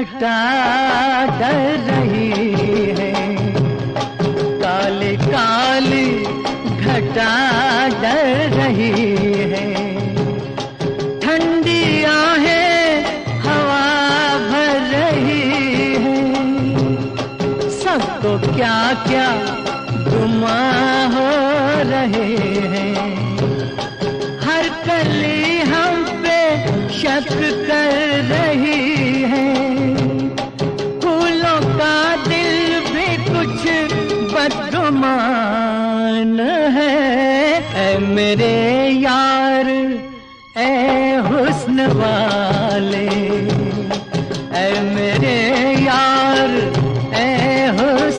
घटा डर रही है, काली काली घटा डर रही है। ठंडी आहें हवा भर रही है, सबको क्या क्या गुमां हो रहे हैं। हर कली हम पे शक कर रही है, फूलों का दिल भी कुछ बदगुमान है। ऐ मेरे यार, ऐ हुस्न वाले,